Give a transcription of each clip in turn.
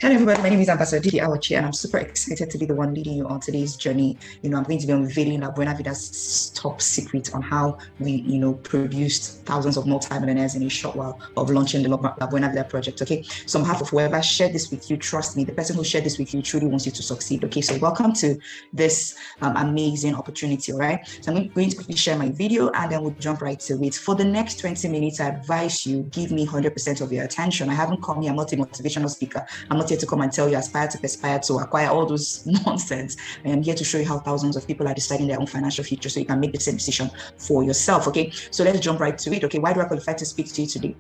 Hello, everybody. My name is Ambassador Didi Awachi, and I'm super excited to be the one leading you on today's journey. I'm going to be unveiling our Buena Vida's top secret on how we, produced thousands of multi-millionaires in a short while of launching the La Buena Vida project. Okay, so on behalf of whoever shared this with you, trust me, the person who shared this with you truly wants you to succeed. Okay, so welcome to this amazing opportunity. All right, so I'm going to quickly share my video, and then we'll jump right to it. For the next 20 minutes, I advise you give me 100% of your attention. I haven't come here. I'm not a motivational speaker. I'm not here to come and tell you aspire to perspire to acquire all those nonsense. I am here to show you how thousands of people are deciding their own financial future so you can make the same decision for yourself. Okay, so let's jump right to it. Okay, why do I qualify to speak to you today?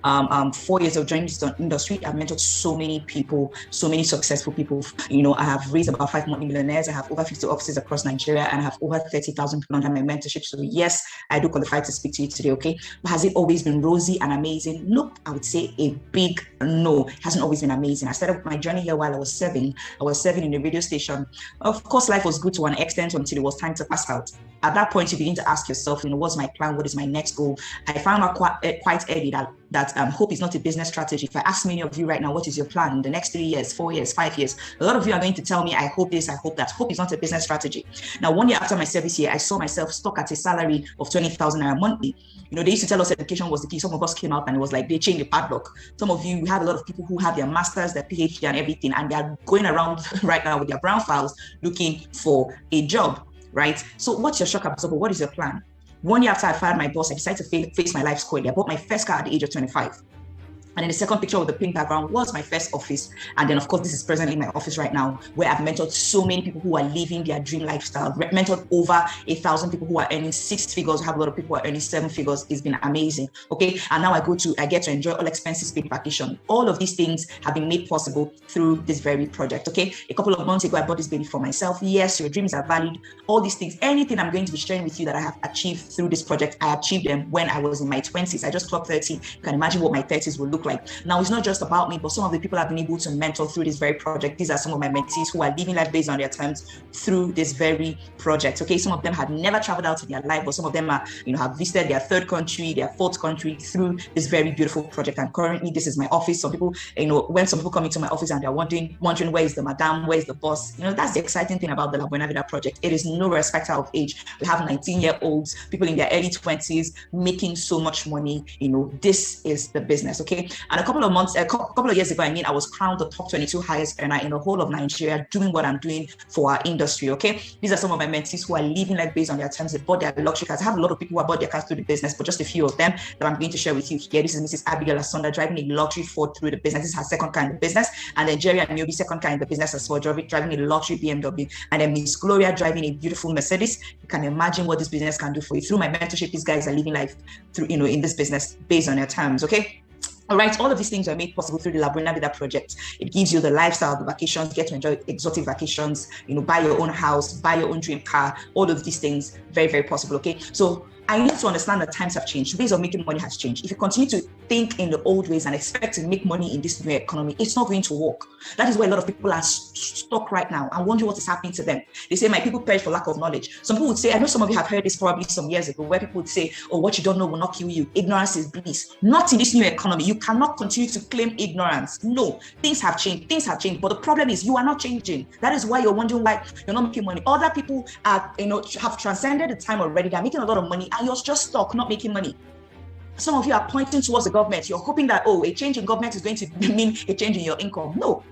4 years of joining this industry, I've mentored so many people, so many successful people. I have raised about 5 millionaires. I have over 50 offices across Nigeria, and I have over 30,000 people under my mentorship. So yes, I do qualify to speak to you today. Okay, but has it always been rosy and amazing? Nope. I would say a big no. It hasn't always been amazing. I started my journey here while I was serving. I was serving in a radio station. Of course, life was good to an extent until it was time to pass out. At that point, you begin to ask yourself, what's my plan? What is my next goal? I found out quite early that hope is not a business strategy. If I ask many of you right now, what is your plan in the next 3 years, 4 years, 5 years? A lot of you are going to tell me, I hope this, I hope that. Hope is not a business strategy. Now, 1 year after my service here, I saw myself stuck at a salary of 20,000 naira monthly. They used to tell us education was the key. Some of us came out and it was like they changed the padlock. Some of you, we have a lot of people who have their masters, their PhD and everything, and they are going around right now with their brown files looking for a job, right? So what's your shock absorber? What is your plan? 1 year after I fired my boss, I decided to face my life squarely. I bought my first car at the age of 25. And then the second picture with the pink background was my first office. And then, of course, this is presently my office right now, where I've mentored so many people who are living their dream lifestyle. Mentored over 1,000 people who are earning 6 figures. I have a lot of people who are earning 7 figures. It's been amazing. Okay. And now I get to enjoy all expenses paid vacation. All of these things have been made possible through this very project. Okay. A couple of months ago, I bought this baby for myself. Yes, your dreams are valid. All these things, anything I'm going to be sharing with you that I have achieved through this project, I achieved them when I was in my 20s. I just clocked 30. You can imagine what my 30s will look like. Now, it's not just about me, but some of the people I've been able to mentor through this very project. These are some of my mentees who are living life based on their terms through this very project. Okay, some of them had never traveled out in their life, but some of them are, have visited their 3rd country, their 4th country through this very beautiful project. And currently, this is my office. Some people, when some people come into my office and they're wondering where is the madam, where is the boss? That's the exciting thing about the La Buena Vida project. It is no respecter of age. We have 19-year-olds, people in their early 20s making so much money. This is the business. Okay, and a couple of years ago, I was crowned the top 22 highest earner in the whole of Nigeria, doing what I'm doing for our industry. Okay, these are some of my mentees who are living life based on their terms. They bought their luxury cars. I have a lot of people who have bought their cars through the business, but just a few of them that I'm going to share with you here. This is Mrs. Abigail Asonda driving a luxury Ford through the business. This is her second car in the business, and then Jerry and Niobi, second car in the business as well, driving a luxury BMW, and then Miss Gloria driving a beautiful Mercedes. You can imagine what this business can do for you. Through my mentorship, these guys are living life through in this business based on their terms. Okay. All right, all of these things are made possible through the La Buena Vida project. It gives you the lifestyle, the vacations, get to enjoy exotic vacations, buy your own house, buy your own dream car, all of these things, very, very possible, okay? So I need to understand that times have changed. Ways of making money has changed. If you continue to think in the old ways and expect to make money in this new economy, it's not going to work. That is why a lot of people are stuck right now and wondering what is happening to them. They say, my people perish for lack of knowledge. Some people would say, I know some of you have heard this probably some years ago, where people would say, oh, what you don't know will not kill you. Ignorance is bliss. Not in this new economy. You cannot continue to claim ignorance. No, things have changed. Things have changed. But the problem is you are not changing. That is why you're wondering why you're not making money. Other people are, have transcended the time already. They're making a lot of money and you're just stuck, not making money. Some of you are pointing towards the government. You're hoping that, a change in government is going to mean a change in your income. No.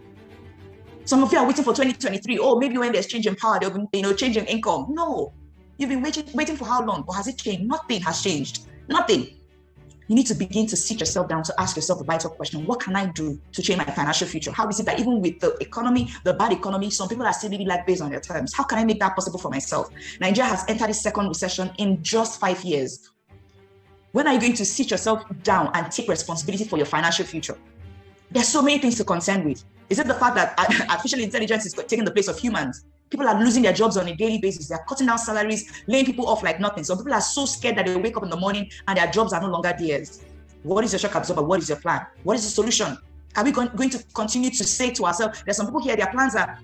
Some of you are waiting for 2023. Maybe when there's change in power, there'll be, change in income. No. You've been waiting for how long? But has it changed? Nothing has changed. Nothing. You need to begin to sit yourself down to ask yourself a vital question. What can I do to change my financial future? How is it that even with the economy, the bad economy, some people are still living life based on their terms? How can I make that possible for myself? Nigeria has entered its 2nd recession in just 5 years. When are you going to sit yourself down and take responsibility for your financial future? There's so many things to contend with. Is it the fact that artificial intelligence is taking the place of humans? People are losing their jobs on a daily basis. They're cutting down salaries, laying people off like nothing. Some people are so scared that they wake up in the morning and their jobs are no longer theirs. What is your shock absorber? What is your plan? What is the solution? Are we going to continue to say to ourselves, there's some people here, their plans are,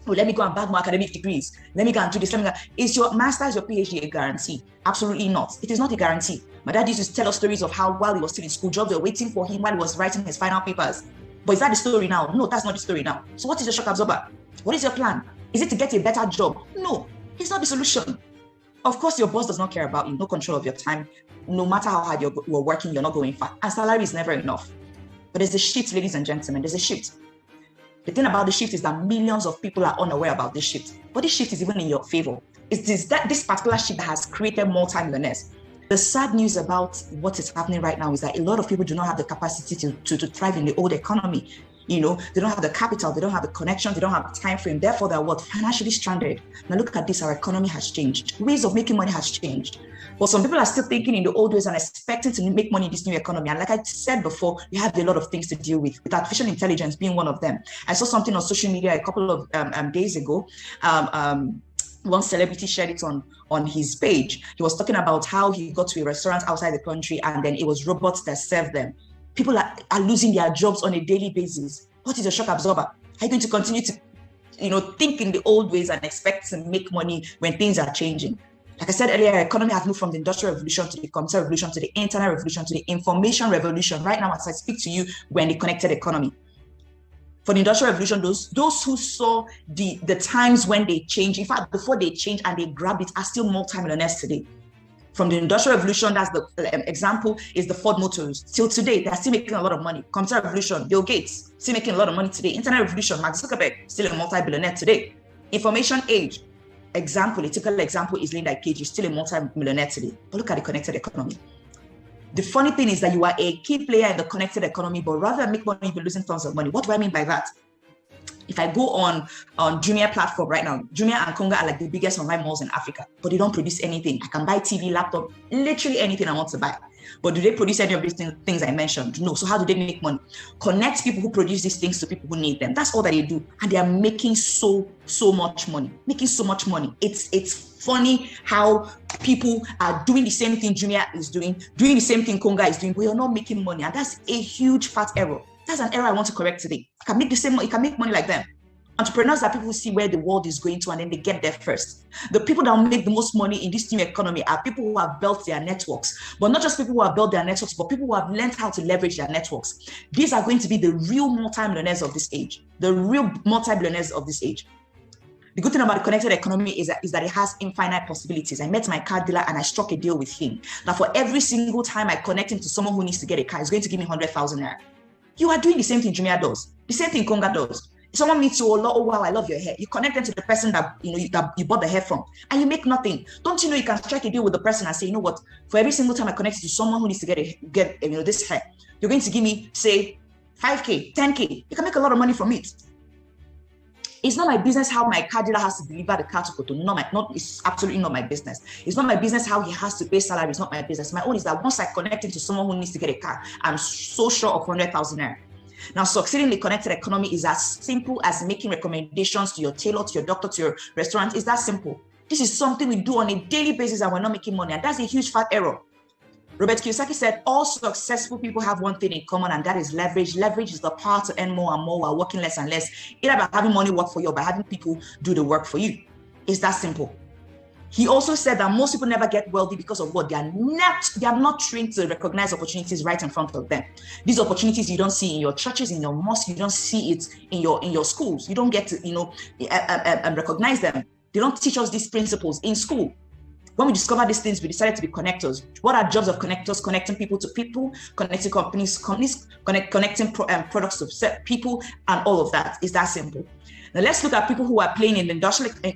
let me go and bag more academic degrees. Let me go and do this. Is your master's, your PhD a guarantee? Absolutely not. It is not a guarantee. My dad used to tell us stories of how while he was still in school, jobs were waiting for him while he was writing his final papers. But is that the story now? No, that's not the story now. So what is your shock absorber? What is your plan? Is it to get a better job? No, it's not the solution. Of course, your boss does not care about you, no control of your time. No matter how hard you're working, you're not going far. And salary is never enough. But there's a shift, ladies and gentlemen, there's a shift. The thing about the shift is that millions of people are unaware about this shift. But this shift is even in your favor. It is that this particular shift that has created multi-millionaires. The sad news about what is happening right now is that a lot of people do not have the capacity to thrive in the old economy. They don't have the capital, they don't have the connection, they don't have the time frame. Therefore, they're financially stranded. Now look at this, our economy has changed. Ways of making money has changed. But some people are still thinking in the old ways and expecting to make money in this new economy. And like I said before, we have a lot of things to deal with artificial intelligence being one of them. I saw something on social media a couple of days ago. One celebrity shared it on his page. He was talking about how he got to a restaurant outside the country and then it was robots that served them. People are losing their jobs on a daily basis. What is your shock absorber? Are you going to continue to, think in the old ways and expect to make money when things are changing? Like I said earlier, our economy has moved from the industrial revolution to the computer revolution to the internet revolution to the information revolution. Right now, as I speak to you, we're in the connected economy. For the industrial revolution, those who saw the times when they changed, in fact, before they changed and they grabbed it, are still multi-millionaires today. From the industrial revolution, that's the example, is the Ford Motors. Till today, they're still making a lot of money. Computer revolution, Bill Gates, still making a lot of money today. Internet revolution, Mark Zuckerberg, still a multi-billionaire today. Information age, a typical example is Linda Ikeji, still a multi-millionaire today. But look at the connected economy. The funny thing is that you are a key player in the connected economy, but rather than make money, you're losing tons of money. What do I mean by that? If I go on Jumia platform right now, Jumia and Konga are like the biggest online malls in Africa, but they don't produce anything. I can buy TV, laptop, literally anything I want to buy. But do they produce any of these things I mentioned? No. So how do they make money? Connect people who produce these things to people who need them. That's all that they do. And they are making so much money. Making so much money. It's funny how people are doing the same thing Jumia is doing the same thing Konga is doing, but you're not making money. And that's a huge fat error. That's an error I want to correct today. You can make the same money, you can make money like them. Entrepreneurs are people who see where the world is going to and then they get there first. The people that make the most money in this new economy are people who have built their networks, but not just people who have built their networks, but people who have learned how to leverage their networks. These are going to be the real multi-millionaires of this age, the real multi-billionaires of this age. The good thing about the connected economy is that it has infinite possibilities. I met my car dealer and I struck a deal with him. Now for every single time I connect him to someone who needs to get a car, he's going to give me 100,000 naira. You are doing the same thing Jumia does, the same thing Konga does. If someone meets you, oh wow, I love your hair. You connect them to the person that you bought the hair from, and you make nothing. Don't you know you can strike a deal with the person and say, you know what? For every single time I connect to someone who needs to get this hair, you're going to give me say 5K, 10K. You can make a lot of money from it. It's not my business how my car dealer has to deliver the car to Koto. It's absolutely not my business. It's not my business how he has to pay salary. It's not my business. My own is that once I connect him to someone who needs to get a car, I'm so sure of 100,000 naira. Now, succeeding in the connected economy is as simple as making recommendations to your tailor, to your doctor, to your restaurant. It's that simple. This is something we do on a daily basis and we're not making money. And that's a huge fat error. Robert Kiyosaki said, all successful people have one thing in common, and that is leverage. Leverage is the power to earn more and more while working less and less, either by having money work for you or by having people do the work for you. It's that simple. He also said that most people never get wealthy because of what? They are not trained to recognize opportunities right in front of them. These opportunities you don't see in your churches, in your mosques, you don't see it in your schools. You don't get to recognize them. They don't teach us these principles in school. When we discovered these things, we decided to be connectors. What are jobs of connectors? Connecting people to people, connecting companies, connecting products to people, and all of that. It's that simple. Now let's look at people who are playing in the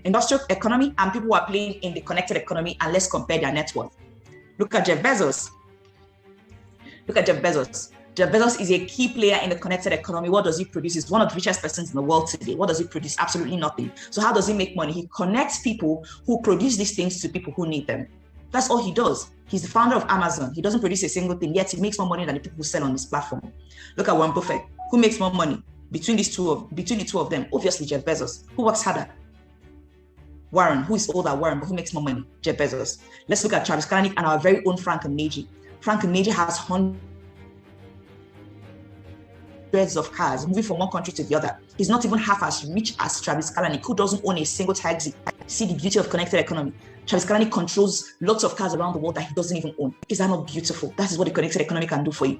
industrial economy and people who are playing in the connected economy, and let's compare their net worth. Look at Jeff Bezos. Jeff Bezos is a key player in the connected economy. What does he produce? He's one of the richest persons in the world today. What does he produce? Absolutely nothing. So how does he make money? He connects people who produce these things to people who need them. That's all he does. He's the founder of Amazon. He doesn't produce a single thing, yet he makes more money than the people who sell on this platform. Look at Warren Buffett. Who makes more money between the two of them? Obviously, Jeff Bezos. Who works harder? Warren. Who is older? Warren, but who makes more money? Jeff Bezos. Let's look at Travis Kalanick and our very own Frank Oneji. Frank Oneji has hundreds of cars moving from one country to the other. He's not even half as rich as Travis Kalanick, who doesn't own a single taxi. See the beauty of connected economy. Travis Kalanick controls lots of cars around the world that he doesn't even own. Is that not beautiful? That is what the connected economy can do for you.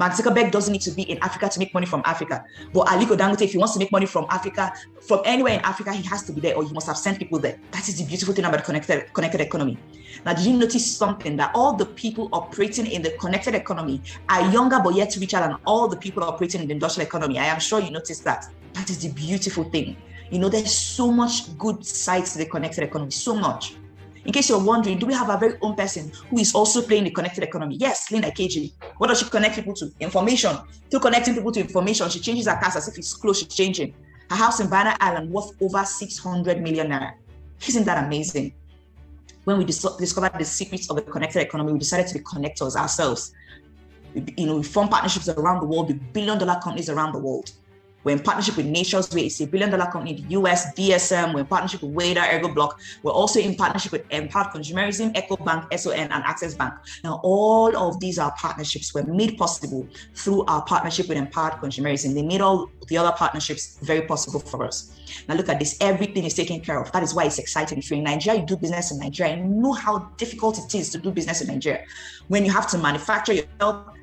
Mark Zuckerberg doesn't need to be in Africa to make money from Africa. But Aliko Dangote, if he wants to make money from Africa, from anywhere in Africa, he has to be there, or he must have sent people there. That is the beautiful thing about the connected economy. Now, did you notice something? That all the people operating in the connected economy are younger but yet richer than all the people operating in the industrial economy. I am sure you noticed that. That is the beautiful thing. There's so much good sides to the connected economy, so much. In case you're wondering, do we have a very own person who is also playing the connected economy? Yes, Linda KG. What does she connect people to? Information. Through connecting people to information, she changes her cars as if it's close, she's changing. Her house in Buena Island worth over 600 million naira. Isn't that amazing? When we discovered the secrets of the connected economy, we decided to be connectors ourselves. We form partnerships around the world with billion-dollar companies around the world. We're in partnership with Nature's Way, it's a billion-dollar company in the US, DSM. We're in partnership with Vida, ErgoBlock. We're also in partnership with Empowered Consumerism, EcoBank, SON, and Access Bank. Now, all of these are partnerships were made possible through our partnership with Empowered Consumerism. They made all the other partnerships very possible for us. Now, look at this. Everything is taken care of. That is why it's exciting. If you're in Nigeria, you do business in Nigeria, you know how difficult it is to do business in Nigeria. When you have to manufacture yourself,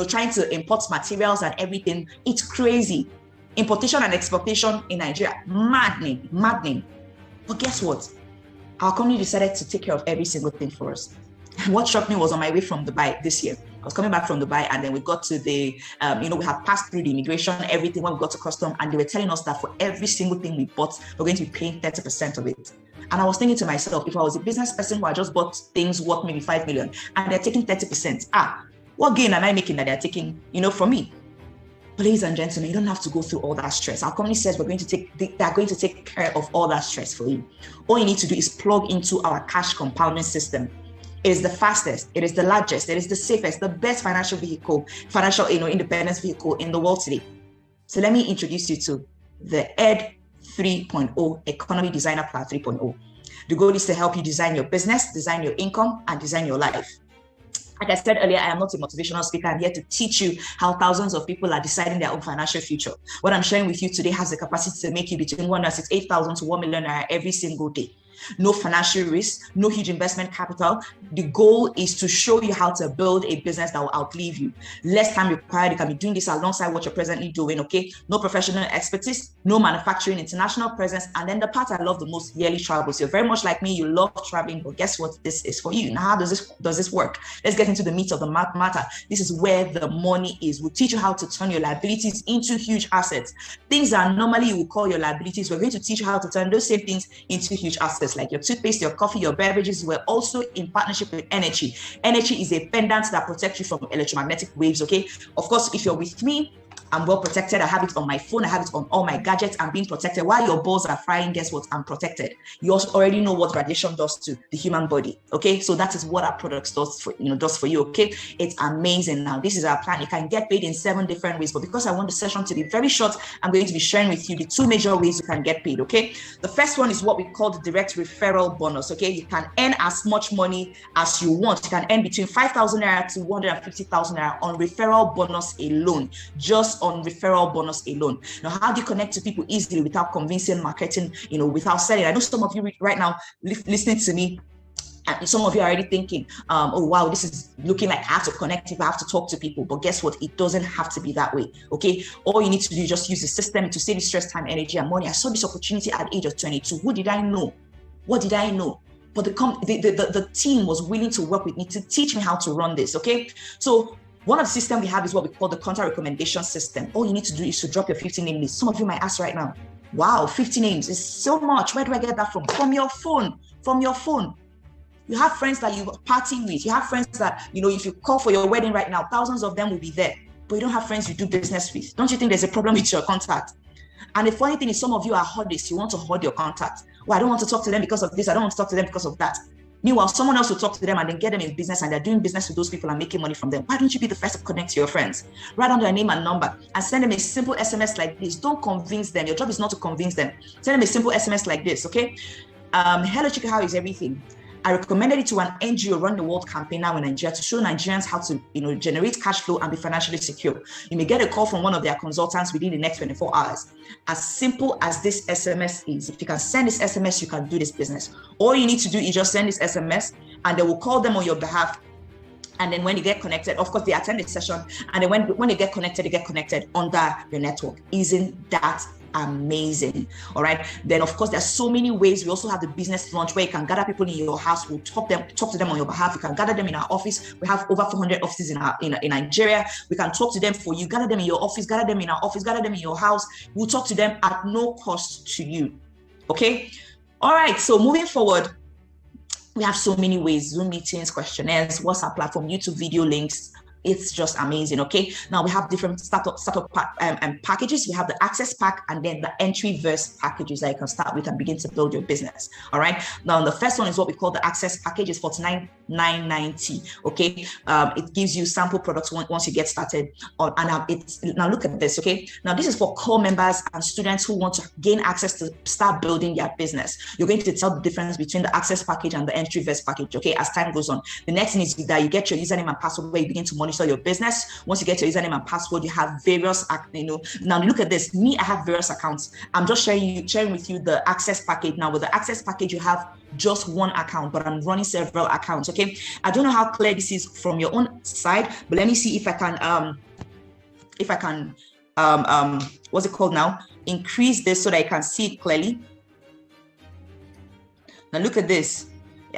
trying to import materials and everything, it's crazy. Importation and exportation in Nigeria, maddening. But guess what? Our company decided to take care of every single thing for us. What shocked me was on my way from Dubai this year. I was coming back from Dubai, and then we got to the, we have passed through the immigration, everything when we got to custom, and they were telling us that for every single thing we bought, we're going to be paying 30% of it. And I was thinking to myself, if I was a business person who had just bought things worth maybe 5 million, and they're taking 30%, what gain am I making that they're taking, from me? But ladies and gentlemen, you don't have to go through all that stress. Our company says they're going to take care of all that stress for you. All you need to do is plug into our cash compounding system. It is the fastest, it is the largest, it is the safest, the best financial independence vehicle in the world today. So let me introduce you to the ED 3.0, Economy Designer Plan 3.0. The goal is to help you design your business, design your income, and design your life. Like I said earlier, I am not a motivational speaker. I'm here to teach you how thousands of people are deciding their own financial future. What I'm sharing with you today has the capacity to make you between 168,000 to 1 million naira every single day. No financial risk, no huge investment capital. The goal is to show you how to build a business that will outlive you. Less time required. You can be doing this alongside what you're presently doing, okay? No professional expertise, no manufacturing, international presence, and then the part I love the most, yearly travels. You're very much like me, you love traveling, but guess what? This is for you. Now, how does this work? Let's get into the meat of the matter. This is where the money is. We'll teach you how to turn your liabilities into huge assets. Things that normally you would call your liabilities, we're going to teach you how to turn those same things into huge assets, like your toothpaste, your coffee, your beverages. We're also in partnership with Energy. Energy is a pendant that protects you from electromagnetic waves, okay? Of course, if you're with me, I'm well protected. I have it on my phone. I have it on all my gadgets. I'm being protected. While your balls are frying, guess what? I'm protected. You also already know what radiation does to the human body, okay? So that is what our products does for you, okay? It's amazing. Now, this is our plan. You can get paid in 7 different ways, but because I want the session to be very short, I'm going to be sharing with you the 2 major ways you can get paid, okay? The first one is what we call the direct referral bonus, okay? You can earn as much money as you want. You can earn between 5,000 naira to 150,000 naira on referral bonus alone, just on referral bonus alone. Now, how do you connect to people easily without convincing, marketing, without selling? I know some of you right now listening to me, and some of you are already thinking, oh, wow, this is looking like I have to connect if I have to talk to people. But guess what? It doesn't have to be that way, okay? All you need to do is just use the system to save stress, time, energy, and money. I saw this opportunity at the age of 22. Who did I know? What did I know? But the team was willing to work with me to teach me how to run this, okay? So one of the systems we have is what we call the contact recommendation system. All you need to do is to drop your 50 name list. Some of you might ask right now, wow, 50 names is so much. Where do I get that from? From your phone. You have friends that you party with. You have friends that, if you call for your wedding right now, thousands of them will be there. But you don't have friends you do business with. Don't you think there's a problem with your contact? And the funny thing is, some of you are hoardists. You want to hoard your contact. Well, I don't want to talk to them because of this. I don't want to talk to them because of that. Meanwhile, someone else will talk to them and then get them in business, and they're doing business with those people and making money from them. Why don't you be the first to connect to your friends? Write down their name and number and send them a simple SMS like this. Don't convince them. Your job is not to convince them. Send them a simple SMS like this, okay? Hello, Chika, how is everything? I recommended it to an NGO Run the World campaign now in Nigeria to show Nigerians how to, generate cash flow and be financially secure. You may get a call from one of their consultants within the next 24 hours. As simple as this SMS is, if you can send this SMS, you can do this business. All you need to do is just send this SMS, and they will call them on your behalf And then when you get connected, of course, they attend the session. And then when they get connected under the network. Isn't that amazing? All right. Then of course, there's so many ways. We also have the business lunch where you can gather people in your house. We'll talk to them on your behalf. You can gather them in our office. We have over 400 offices in Nigeria. We can talk to them for you. Gather them in your office. Gather them in our office. Gather them in your house. We'll talk to them at no cost to you. Okay. All right. So moving forward, we have so many ways: Zoom meetings, questionnaires, WhatsApp platform, YouTube video links. It's just amazing. Okay. Now we have different startup packages. We have the access pack and then the entry verse packages that you can start with and begin to build your business. All right. Now the first one is what we call the access package. It's $49,990. Okay. It gives you sample products once you get started. Now look at this. Okay. Now this is for core members and students who want to gain access to start building their business. You're going to tell the difference between the access package and the entry verse package. Okay. As time goes on, the next thing is that you get your username and password where you begin to monitor your business. Once you get your username and password, you have various, now look at this. I have various accounts. I'm just sharing with you the access package. Now with the access package, you have just one account, but I'm running several accounts. Okay. I don't know how clear this is from your own side, but let me see if I can, what's it called now? Increase this so that I can see it clearly. Now look at this.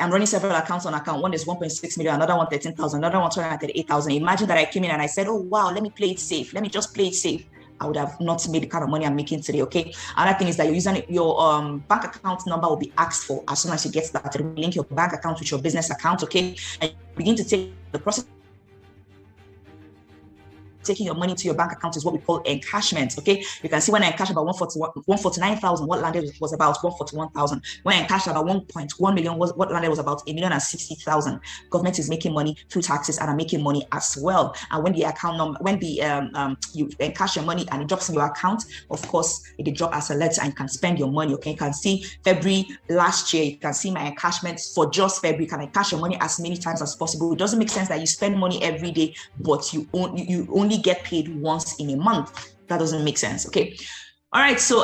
I'm running several accounts on account. One is 1.6 million, another one 13,000, another one 238,000. Imagine that I came in and I said, oh, wow, let me play it safe. Let me just play it safe. I would have not made the kind of money I'm making today. Okay. Another thing is that your bank account number will be asked for as soon as you get started. Link your bank account with your business account. Okay. And begin to take the process. Taking your money to your bank account is what we call encashment. Okay, you can see when I encashed about 149,000, what landed was about 141,000. When I encashed about 1.1 million, what landed was about 1,060,000. Government is making money through taxes and are making money as well. And when the account number, when the you encash your money and it drops in your account, of course it will drop as a letter and you can spend your money. Okay, you can see February last year. You can see my encashment for just February. You can encash your money as many times as possible. It doesn't make sense that you spend money every day, but you only get paid once in a month. That doesn't make sense. Okay. All right. So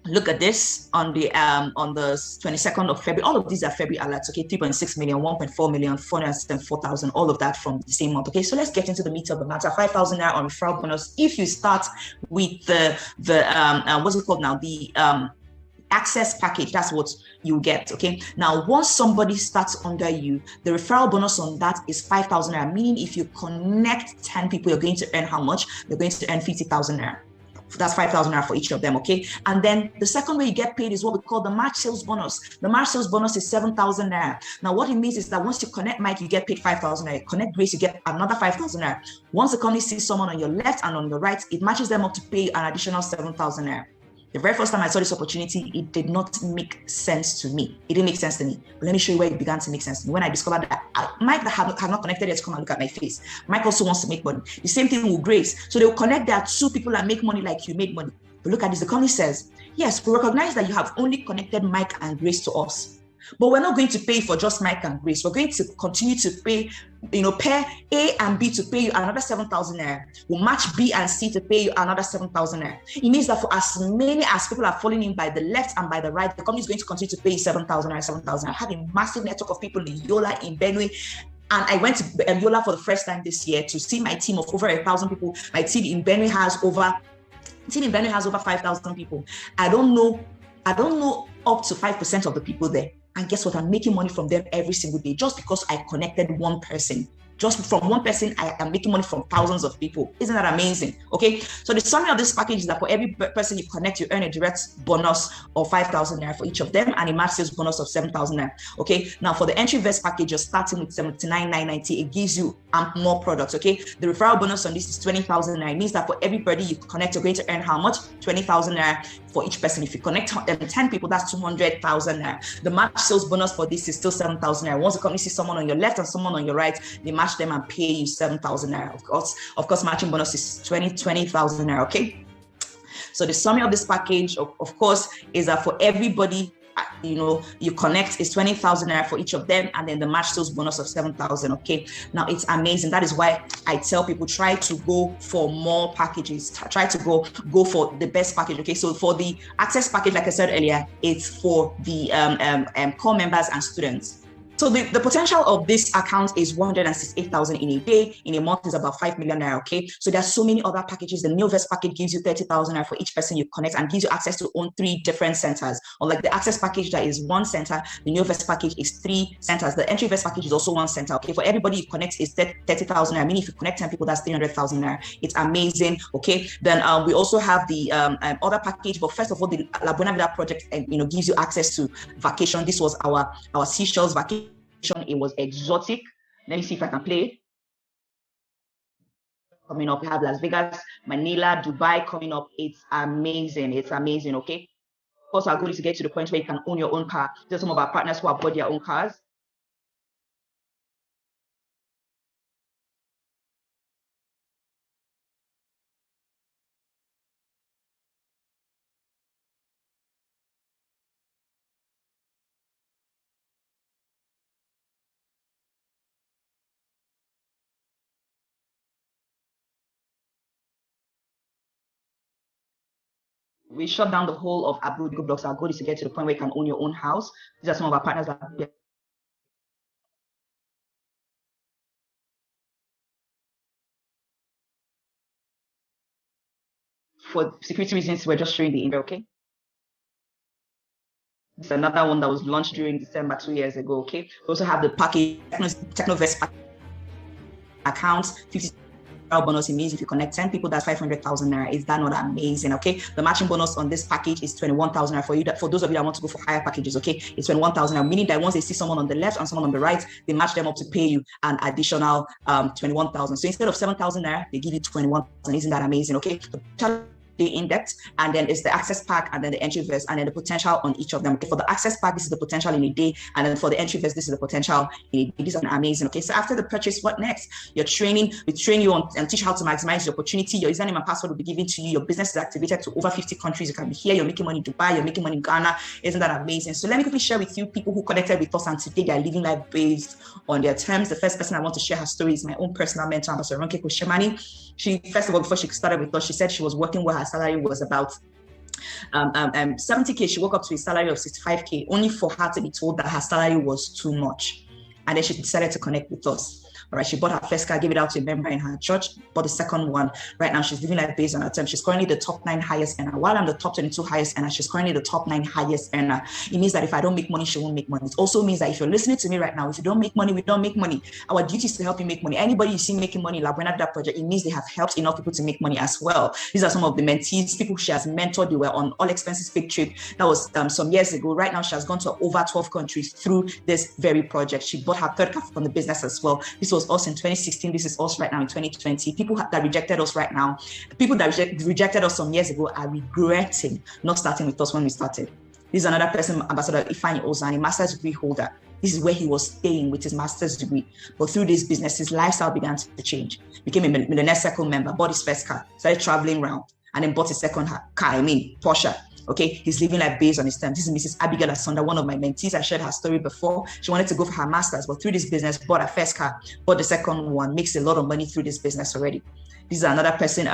look at this on the 22nd of February. All of these are February alerts. Okay, 3.6 million, 1.4 million, 404,000, all of that from the same month. Okay, so let's get into the meat of the matter. 5,000 naira on referral bonus if you start with the what's it called now? The access package. That's what you get. Okay, now once somebody starts under you, the referral bonus on that is 5,000 naira, meaning if you connect 10 people, you're going to earn how much? You're going to earn 50,000 naira. That's 5,000 naira for each of them. Okay, and then the second way you get paid is what we call the March sales bonus. The March sales bonus is 7,000 naira. Now what it means is that once you connect Mike, you get paid 5,000 naira. Connect Grace, you get another 5,000 naira. Once the company sees someone on your left and on your right, it matches them up to pay an additional 7,000 naira. The very first time I saw this opportunity, it did not make sense to me. It didn't make sense to me. But let me show you where it began to make sense to me. When I discovered that Mike that had not connected yet to come and look at my face. Mike also wants to make money. The same thing with Grace. So they will connect that two people and make money like you made money. But look at this. The company says, yes, we recognize that you have only connected Mike and Grace to us. But we're not going to pay for just Mike and Grace. We're going to continue to pay, pair A and B to pay you another 7,000 naira. We'll match B and C to pay you another 7,000 naira. It means that for as many as people are falling in by the left and by the right, the company is going to continue to pay you 7,000 naira, 7,000 naira. I have a massive network of people in Yola, in Benue. And I went to Yola for the first time this year to see my team of over 1,000 people. My team in Benue has over 5,000 people. I don't know up to 5% of the people there. And guess what? I'm making money from them every single day just because I connected one person. Just from one person, I am making money from thousands of people. Isn't that amazing? Okay. So the summary of this package is that for every person you connect, you earn a direct bonus of 5,000 naira for each of them and a March sales bonus of 7,000 naira. Okay. Now for the entry vest package, you're starting with 79,990. It gives you more products. Okay. The referral bonus on this is 20,000 naira. It means that for everybody you connect, you're going to earn how much? 20,000 naira for each person. If you connect 10 people, that's 200,000 naira. The March sales bonus for this is still 7,000 naira. Once the company sees someone on your left and someone on your right, they match them and pay you 7,000 naira. Of course, matching bonus is 20,000 naira. Okay. So the summary of this package, of course, is that for everybody, you connect is 20,000 naira for each of them, and then the match sales bonus of 7,000. Okay. Now it's amazing. That is why I tell people try to go for more packages. Try to go for the best package. Okay. So for the access package, like I said earlier, it's for the core members and students. So the potential of this account is 168,000 in a day. In a month is about 5 million naira. Okay. So there's so many other packages. The Neovest package gives you 30,000 naira for each person you connect and gives you access to own 3 different centers. Unlike the access package that is 1 center, the Neovest package is 3 centers. The entry vest package is also 1 center. Okay. For everybody you connect is 30,000 naira. I mean, if you connect 10 people, that's 300,000 naira. It's amazing. Okay. Then we also have the other package. But first of all, the La Buena Vida project, gives you access to vacation. This was our Seychelles vacation. It was exotic. Let me see if I can play it. Coming up, we have Las Vegas, Manila, Dubai coming up. It's amazing. It's amazing. Okay. Of course, our goal is to get to the point where you can own your own car. There's some of our partners who have bought their own cars. We shut down the whole of Abu Dhabi blocks. Our goal is to get to the point where you can own your own house. These are some of our partners that for security reasons, we're just showing the email, okay? It's another one that was launched during December 2 years ago, okay? We also have the package, Technovest accounts, 50 bonus. It means if you connect 10 people, that's 500,000 naira. Is that not amazing? Okay. The matching bonus on this package is 21,000 naira for you. For those of you that want to go for higher packages, okay, it's 21,000 naira. Meaning that once they see someone on the left and someone on the right, they match them up to pay you an additional 21,000. So instead of 7,000 naira, they give you 21,000. Isn't that amazing? Okay. The in-depth, and then it's the access pack, and then the entry vest, and then the potential on each of them. Okay, for the access pack, this is the potential in a day, and then for the entry vest, this is the potential in a day. These are amazing. Okay, so after the purchase, what next? Your training, we train you on and teach how to maximize your opportunity. Your username and password will be given to you. Your business is activated to over 50 countries. You can be here. You're making money in Dubai. You're making money in Ghana. Isn't that amazing? So let me quickly share with you people who connected with us, and today they are living life based on their terms. The first person I want to share her story is my own personal mentor, Ambassador Ronke Koshemani. She, first of all, before she started with us, she said she was working where her salary was about 70K. She woke up to a salary of 65K, only for her to be told that her salary was too much. And then she decided to connect with us. All right, she bought her first car, gave it out to a member in her church, bought the second one. Right now, she's living life based on her terms. She's currently the top 9 highest earner. While I'm the top 22 highest earner, she's currently the top 9 highest earner. It means that if I don't make money, she won't make money. It also means that if you're listening to me right now, if you don't make money, we don't make money. Our duty is to help you make money. Anybody you see making money, La Buena Vida project, it means they have helped enough people to make money as well. These are some of the mentees, people she has mentored. They were on all expenses paid trip. That was some years ago. Right now, she has gone to over 12 countries through this very project. She bought her third car from the business as well. This was us in 2016. This is us right now in 2020. People that rejected us right now, people that rejected us some years ago are regretting not starting with us when we started. This is another person, Ambassador Ifeanyi Ozani, master's degree holder. This is where he was staying with his master's degree. But through this business, his lifestyle began to change. Became a Millionaire Circle member, bought his first car, started traveling around, and then bought his second car, Porsche. Okay, he's living life based on his terms. This is Mrs. Abigail Asonda, one of my mentees. I shared her story before. She wanted to go for her master's, but through this business, bought her first car, bought the second one, makes a lot of money through this business already. This is another person,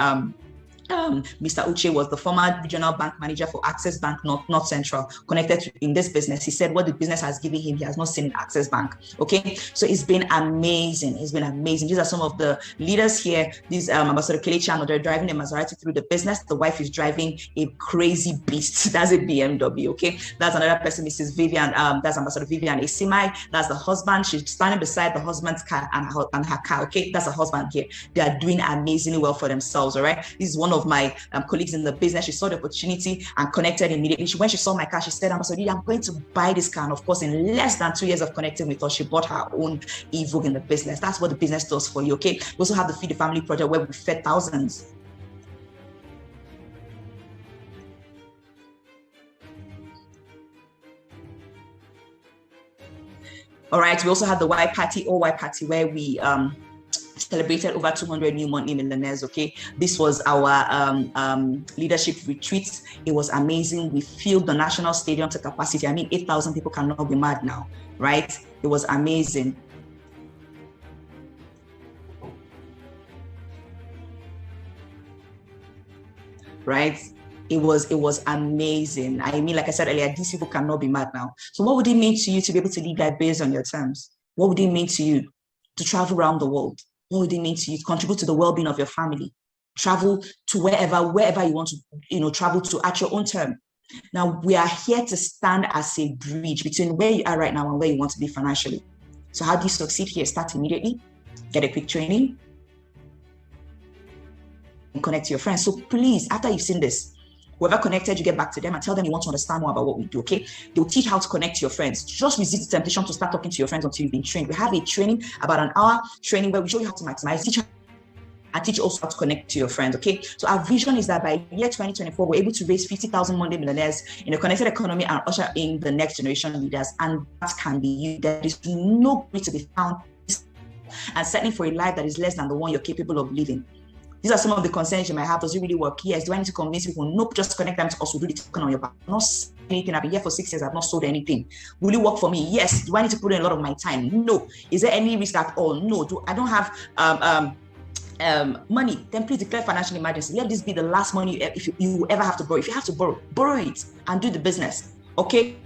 Mr. Uche was the former regional bank manager for Access Bank North Central, connected in this business. He said what the business has given him, he has not seen in Access Bank. Okay, so it's been amazing. It's been amazing. These are some of the leaders here. These Ambassador Kelechi, they're driving a Maserati through the business. The wife is driving a crazy beast. That's a BMW. Okay, that's another person, Mrs. Vivian. That's Ambassador Vivian Esimai. That's the husband. She's standing beside the husband's car and her car. Okay, that's the husband here. They are doing amazingly well for themselves. All right, this is one of my colleagues in the business. She saw the opportunity and connected immediately. When she saw my car, she said, I'm going to buy this car. And of course, in less than 2 years of connecting with us, she bought her own Evoque in the business. That's what the business does for you, okay? We also have the Feed the Family project where we fed thousands. All right, we also have the Y Party, where we celebrated over 200 new money millionaires. Okay, this was our leadership retreat. It was amazing. We filled the national stadium to capacity. I mean, 8,000 people cannot be mad now, right? It was amazing. Right? it was amazing. I mean, like I said earlier, these people cannot be mad now. So what would it mean to you to be able to live that based on your terms? What would it mean to you to travel around the world? What would it mean to you to contribute to the well-being of your family? Travel to wherever you want to, travel to at your own term. Now, we are here to stand as a bridge between where you are right now and where you want to be financially. So how do you succeed here? Start immediately, get a quick training, and connect to your friends. So please, after you've seen this, whoever connected, you get back to them and tell them you want to understand more about what we do, okay? They'll teach how to connect to your friends. Just resist the temptation to start talking to your friends until you've been trained. We have a training, about an hour training, where we show you how to maximize, teach also how to connect to your friends, okay? So our vision is that by year 2024, we're able to raise 50,000 Monday millionaires in a connected economy and usher in the next generation leaders. And that can be you. There is no way to be found and settling for a life that is less than the one you're capable of living. These are some of the concerns you might have. Does it really work? Yes. Do I need to convince people? Nope. Just connect them to us. We'll do the token on your back. Not anything. I've been here for 6 years. I've not sold anything. Will it work for me? Yes. Do I need to put in a lot of my time? No. Is there any risk at all? No. I don't have money? Then please declare financial emergency. Let this be the last money you ever have to borrow. If you have to borrow it and do the business. Okay.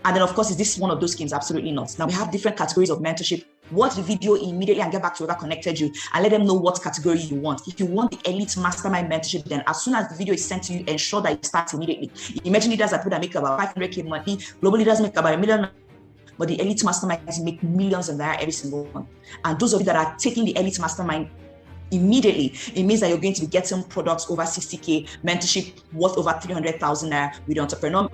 And then, of course, is this one of those schemes? Absolutely not. Now, we have different categories of mentorship. Watch the video immediately and get back to whoever connected you and let them know what category you want. If you want the elite mastermind mentorship, then as soon as the video is sent to you, ensure that you start immediately. Imagine leaders that make about 500K monthly, global leaders make about $1 million, but the elite masterminds make millions in there every single month. And those of you that are taking the elite mastermind immediately, it means that you're going to be getting products over 60K, mentorship worth over 300,000 with the entrepreneur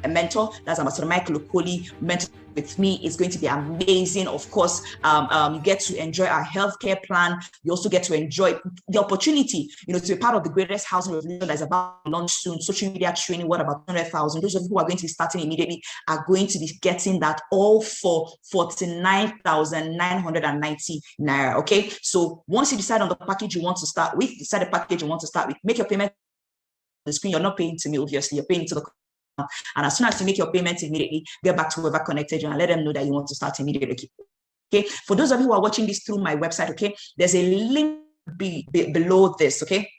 mentor. That's Ambassador Michael Okoli. Mentor with me is going to be amazing. Of course, you get to enjoy our healthcare plan. You also get to enjoy the opportunity, to be part of the greatest housing revolution that's about to launch soon. Social media training, what about 100,000? Those of you who are going to be starting immediately are going to be getting that all for 49,990 naira. Okay, so once you decide on the package you want to start with, make your payment on the screen. You're not paying to me, obviously, you're paying to the. And as soon as you make your payments immediately, get back to whoever connected you and let them know that you want to start immediately. Okay. For those of you who are watching this through my website, okay, there's a link below this, okay,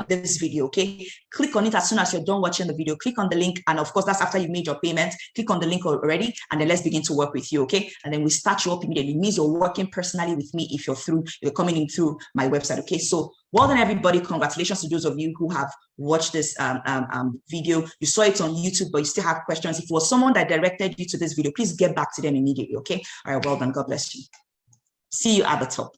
this video, okay. Click on it as soon as you're done watching the video. Click on the link, and of course, that's after you made your payment. Click on the link already, and then let's begin to work with you, okay. And then we start you up immediately. It means you're working personally with me if you're coming in through my website, okay. So well done, everybody. Congratulations to those of you who have watched this video. You saw it on YouTube, but you still have questions. If it was someone that directed you to this video, please get back to them immediately, okay. All right, well done. God bless you. See you at the top.